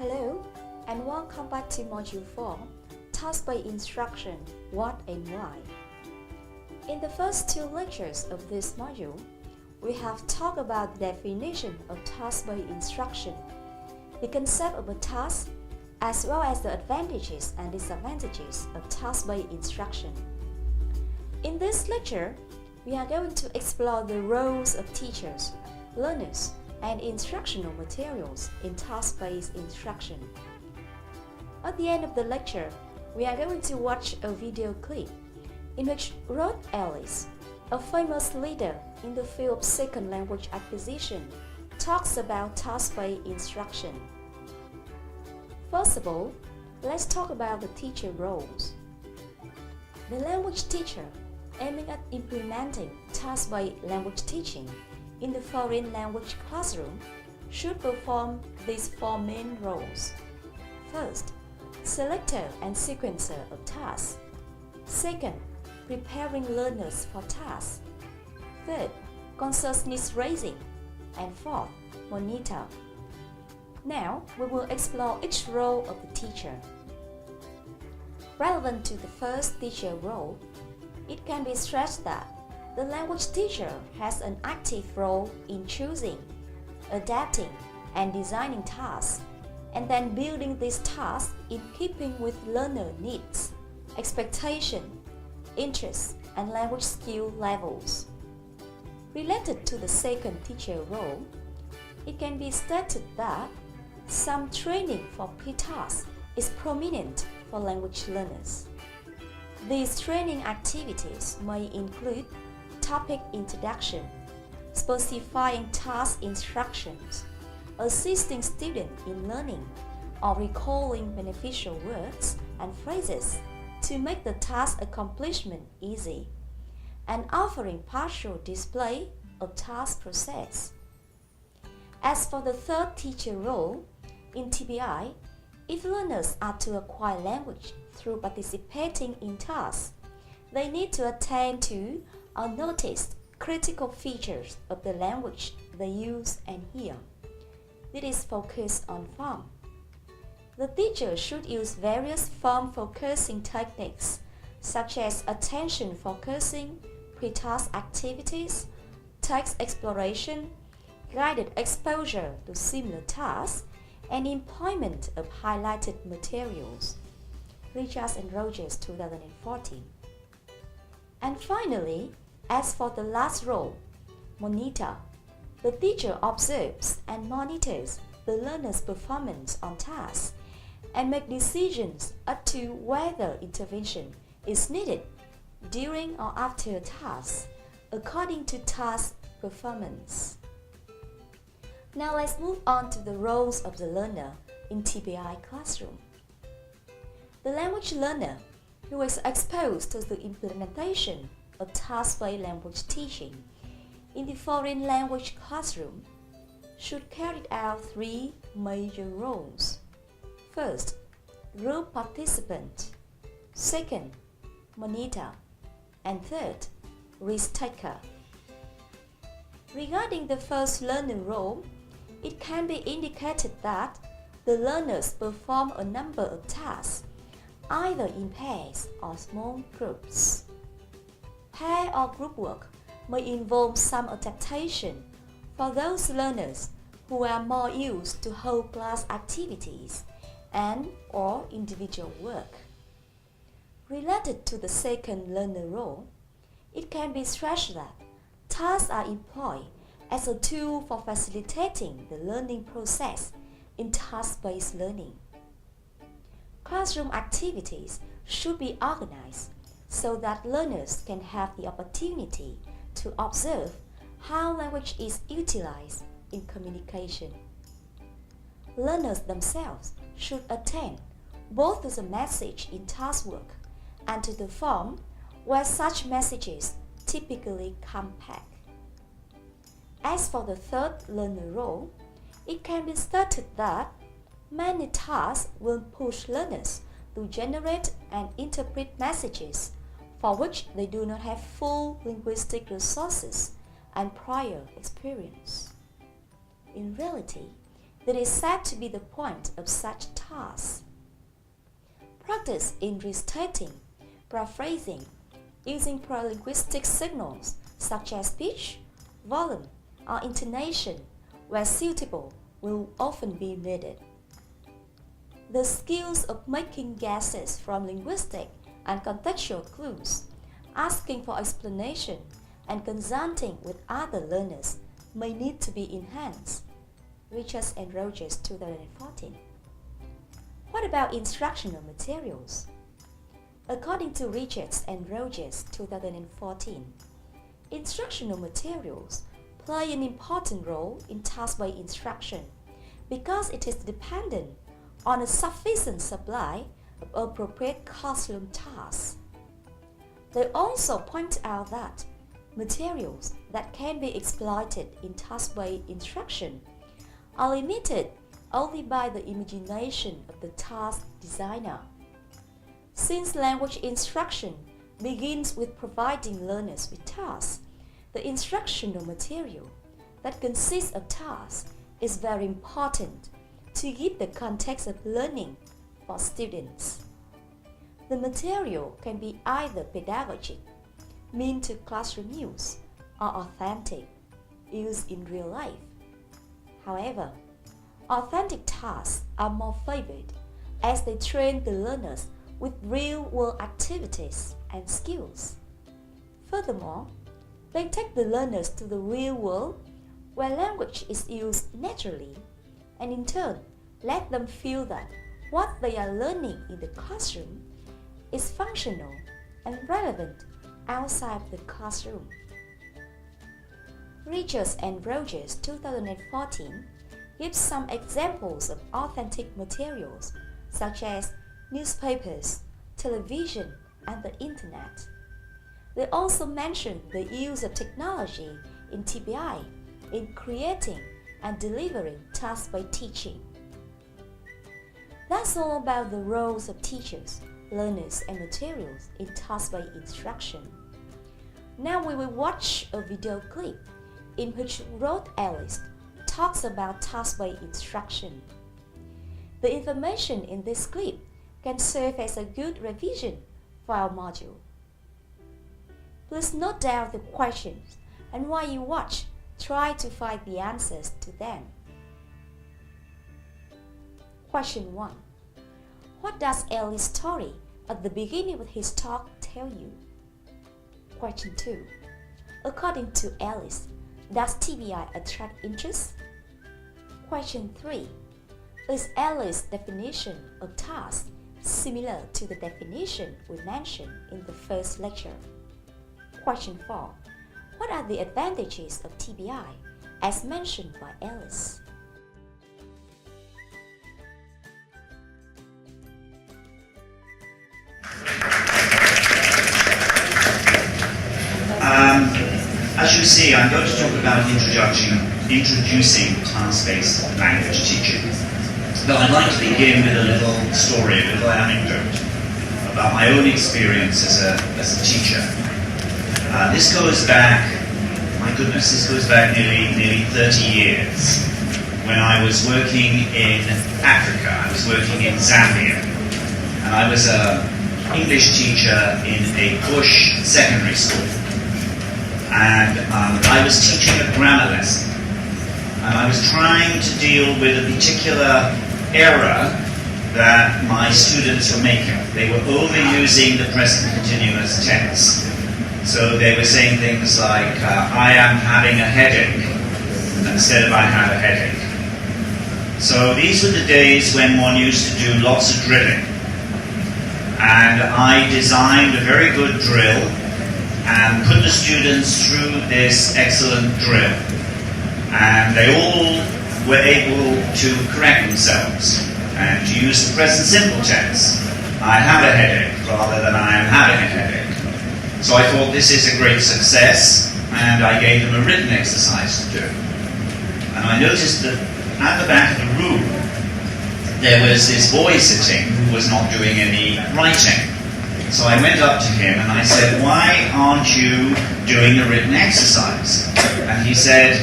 Hello, and welcome back to Module 4, Task-Based Instruction, What and Why. In the first two lectures of this module, we have talked about the definition of task-based instruction, the concept of a task, as well as the advantages and disadvantages of task-based instruction. In this lecture, we are going to explore the roles of teachers, learners, and instructional materials in task-based instruction. At the end of the lecture, we are going to watch a video clip in which Rod Ellis, a famous leader in the field of second language acquisition, talks about task-based instruction. First of all, let's talk about the teacher roles. The language teacher aiming at implementing task-based language teaching in the foreign language classroom should perform these four main roles. First, selector and sequencer of tasks. Second, preparing learners for tasks. Third, consciousness raising. And fourth, monitor. Now, we will explore each role of the teacher. Relevant to the first teacher role, it can be stressed that the language teacher has an active role in choosing, adapting, and designing tasks, and then building these tasks in keeping with learner needs, expectation, interests, and language skill levels. Related to the second teacher role, it can be stated that some training for pre-tasks is prominent for language learners. These training activities may include topic introduction, specifying task instructions, assisting students in learning, or recalling beneficial words and phrases to make the task accomplishment easy, and offering partial display of task process. As for the third teacher role, in TBI, if learners are to acquire language through participating in tasks, they need to attend to or notice critical features of the language they use and hear. It is focused on form. The teacher should use various form focusing techniques such as attention focusing, pre-task activities, text exploration, guided exposure to similar tasks, and employment of highlighted materials. Richards and Rogers, 2014. And finally, as for the last role, monitor, the teacher observes and monitors the learner's performance on tasks and make decisions as to whether intervention is needed during or after a task according to task performance. Now let's move on to the roles of the learner in TBI classroom. The language learner who is exposed to the implementation of task-based language teaching in the foreign language classroom should carry out three major roles. First, group participant. Second, monitor. And third, risk taker. Regarding the first learner role, it can be indicated that the learners perform a number of tasks, either in pairs or small groups. Pair or group work may involve some adaptation for those learners who are more used to whole class activities and/or individual work. Related to the second learner role, it can be stressed that tasks are employed as a tool for facilitating the learning process in task-based learning. Classroom activities should be organized so that learners can have the opportunity to observe how language is utilized in communication. Learners themselves should attend both to the message in task work and to the form where such messages typically come back. As for the third learner role, it can be stated that many tasks will push learners to generate and interpret messages for which they do not have full linguistic resources and prior experience. In reality, that is said to be the point of such tasks. Practice in restating, paraphrasing, using paralinguistic signals such as pitch, volume, or intonation, where suitable, will often be needed. The skills of making guesses from linguistic and contextual clues, asking for explanation, and consulting with other learners may need to be enhanced. Richards and Rogers, 2014. What about instructional materials? According to Richards and Rogers, 2014, instructional materials play an important role in task-based instruction because it is dependent on a sufficient supply of appropriate classroom tasks. They also point out that materials that can be exploited in task-based instruction are limited only by the imagination of the task designer. Since language instruction begins with providing learners with tasks, the instructional material that consists of tasks is very important to give the context of learning for students. The material can be either pedagogic, meant to classroom use, or authentic, used in real life. However, authentic tasks are more favored as they train the learners with real-world activities and skills. Furthermore, they take the learners to the real world where language is used naturally, and in turn let them feel that what they are learning in the classroom is functional and relevant outside the classroom. Richards and Rogers, 2014, gives some examples of authentic materials such as newspapers, television, and the internet. They also mention the use of technology in TBI in creating and delivering task-based teaching. That's all about the roles of teachers, learners, and materials in task-based instruction. Now we will watch a video clip in which Rod Ellis talks about task-based instruction. The information in this clip can serve as a good revision for our module. Please note down the questions, and while you watch, try to find the answers to them. Question 1. What does Ellis' story at the beginning of his talk tell you? Question 2. According to Ellis, does TBI attract interest? Question 3. Is Ellis' definition of task similar to the definition we mentioned in the first lecture? Question 4. What are the advantages of TBI as mentioned by Ellis? As you see, I'm going to talk about introducing task-based language teaching. But I'd like to begin with a little story, a little anecdote about my own experience as a teacher. This goes back, my goodness, this goes back nearly 30 years when I was working in Africa. I was working in Zambia, and I was an English teacher in a bush secondary school. And I was teaching a grammar lesson, and I was trying to deal with a particular error that my students were making. They were overusing the present continuous tense. So they were saying things like, I am having a headache, instead of I have a headache. So these were the days when one used to do lots of drilling. And I designed a very good drill and put the students through this excellent drill. And they all were able to correct themselves and to use the present simple tense. I have a headache rather than I am having a headache. So I thought this is a great success, and I gave them a written exercise to do. And I noticed that at the back of the room there was this boy sitting who was not doing any writing. So I went up to him and I said, why aren't you doing the written exercise? And he said,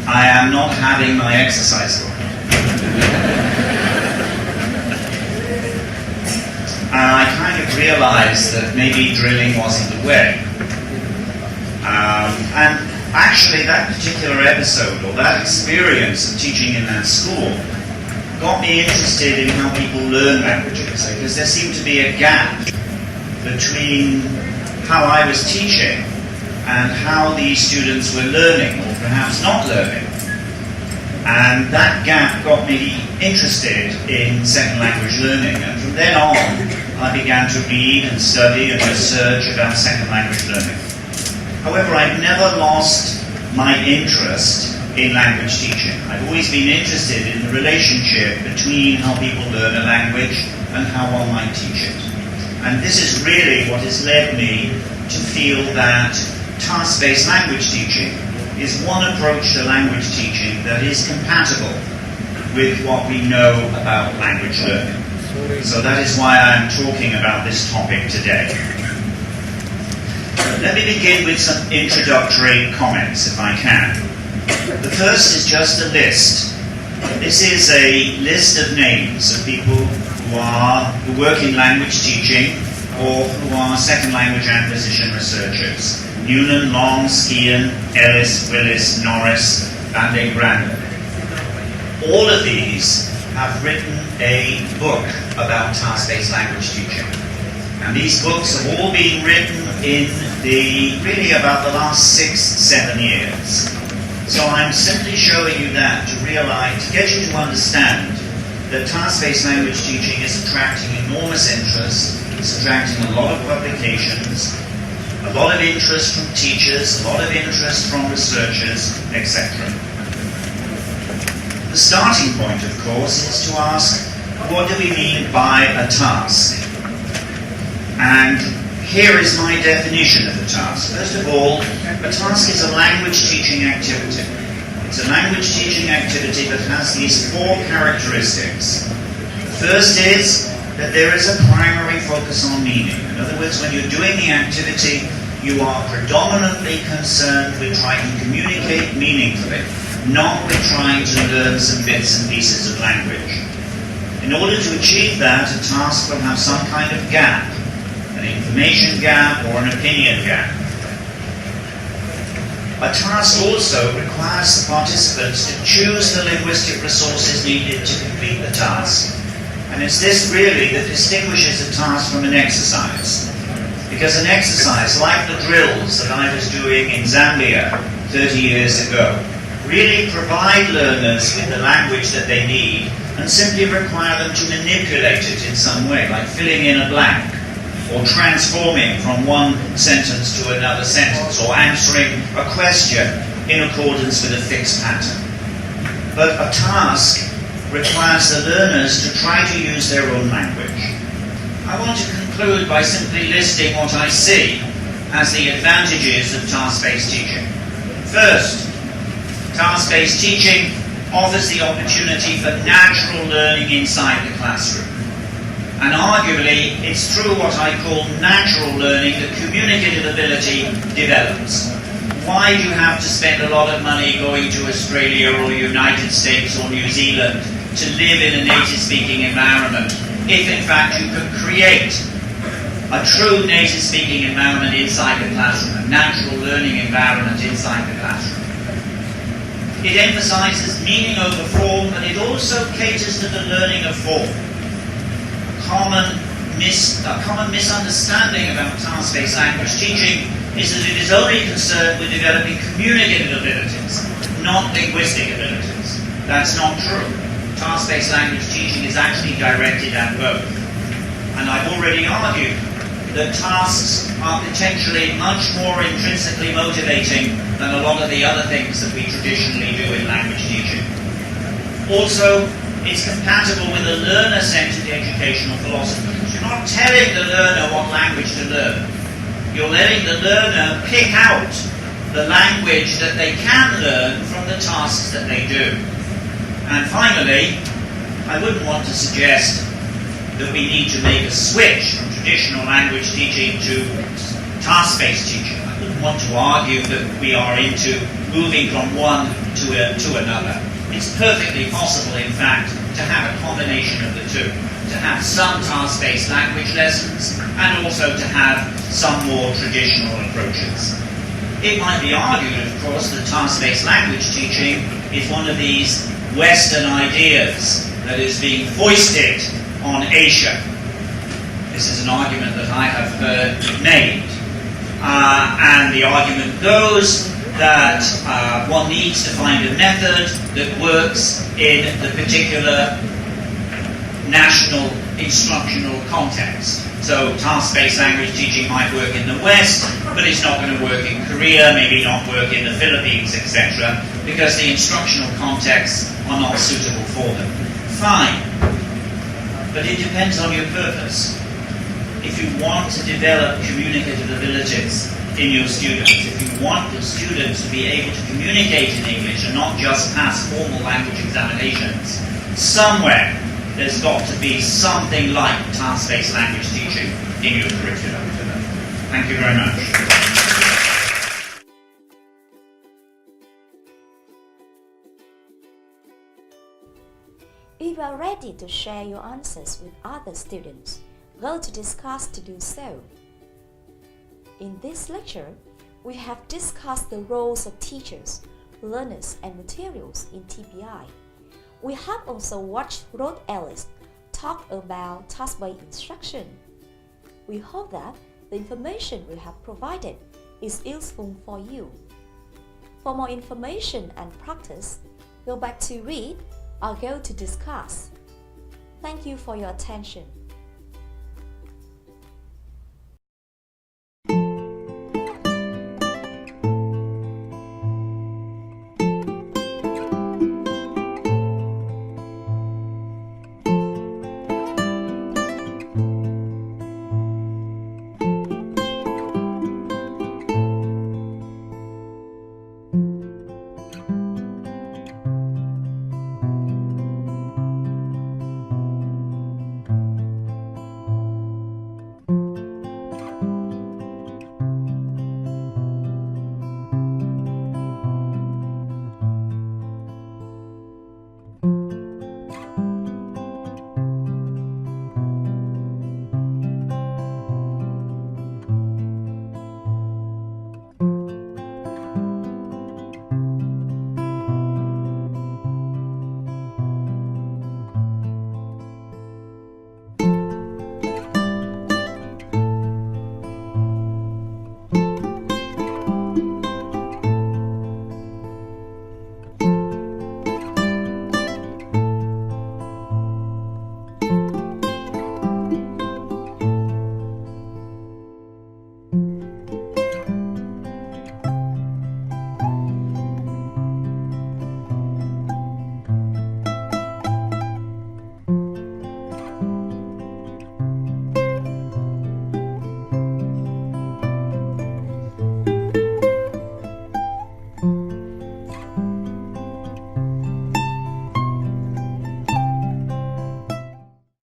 I am not having my exercise book. realize that maybe drilling wasn't the way. And actually that particular episode, or that experience of teaching in that school, got me interested in how people learn languages, because there seemed to be a gap between how I was teaching and how these students were learning, or perhaps not learning. And that gap got me interested in second language learning, and from then on I began to read and study and research about second language learning. However, I've never lost my interest in language teaching. I've always been interested in the relationship between how people learn a language and how one might teach it. And this is really what has led me to feel that task-based language teaching is one approach to language teaching that is compatible with what we know about language learning. So that is why I'm talking about this topic today. Let me begin with some introductory comments, if I can. The first is just a list. This is a list of names of people who work in language teaching or who are second language acquisition researchers. Noonan, Long, Skian, Ellis, Willis, Norris, Van de Grande. All of these have written a book about task-based language teaching. And these books have all been written in really about the last 6-7 years. So I'm simply showing you that to get you to understand that task-based language teaching is attracting enormous interest, it's attracting a lot of publications, a lot of interest from teachers, a lot of interest from researchers, etc. The starting point, of course, is to ask, what do we mean by a task? And here is my definition of a task. First of all, a task is a language teaching activity. It's a language teaching activity that has these 4 characteristics. The first is that there is a primary focus on meaning. In other words, when you're doing the activity, you are predominantly concerned with trying to communicate meaningfully, not with trying to learn some bits and pieces of language. In order to achieve that, a task will have some kind of gap, an information gap or an opinion gap. A task also requires the participants to choose the linguistic resources needed to complete the task. And it's this really that distinguishes a task from an exercise. Because an exercise, like the drills that I was doing in Zambia 30 years ago, really provide learners with the language that they need and simply require them to manipulate it in some way, like filling in a blank, or transforming from one sentence to another sentence, or answering a question in accordance with a fixed pattern. But a task requires the learners to try to use their own language. I want to conclude by simply listing what I see as the advantages of task-based teaching. First, task-based teaching offers the opportunity for natural learning inside the classroom. And arguably, it's through what I call natural learning that communicative ability develops. Why do you have to spend a lot of money going to Australia or United States or New Zealand to live in a native-speaking environment if in fact you can create a true native-speaking environment inside the classroom, a natural learning environment inside the classroom? It emphasizes meaning over form, but it also caters to the learning of form. A common misunderstanding about task-based language teaching is that it is only concerned with developing communicative abilities, not linguistic abilities. That's not true. Task-based language teaching is actually directed at both. And I've already argued that tasks are potentially much more intrinsically motivating than a lot of the other things that we traditionally do in language teaching. Also, it's compatible with a learner-centered educational philosophy. You're not telling the learner what language to learn. You're letting the learner pick out the language that they can learn from the tasks that they do. And finally, I wouldn't want to suggest that we need to make a switch from traditional language teaching to task-based teaching. I wouldn't want to argue that we are into moving from one to another. It's perfectly possible, in fact, to have a combination of the two, to have some task-based language lessons and also to have some more traditional approaches. It might be argued, of course, that task-based language teaching is one of these Western ideas that is being foisted on Asia. This is an argument that I have heard made. And the argument goes that one needs to find a method that works in the particular national instructional context. So task-based language teaching might work in the West, but it's not going to work in Korea, maybe not work in the Philippines, etc., because the instructional contexts are not suitable for them. Fine. But it depends on your purpose. If you want to develop communicative abilities in your students, if you want the students to be able to communicate in English and not just pass formal language examinations, somewhere there's got to be something like task-based language teaching in your curriculum. Thank you very much. If you are ready to share your answers with other students, go to Discuss to do so. In this lecture, we have discussed the roles of teachers, learners, and materials in TPI. We have also watched Rod Ellis talk about task-based instruction. We hope that the information we have provided is useful for you. For more information and practice, go back to read or go to discuss. Thank you for your attention.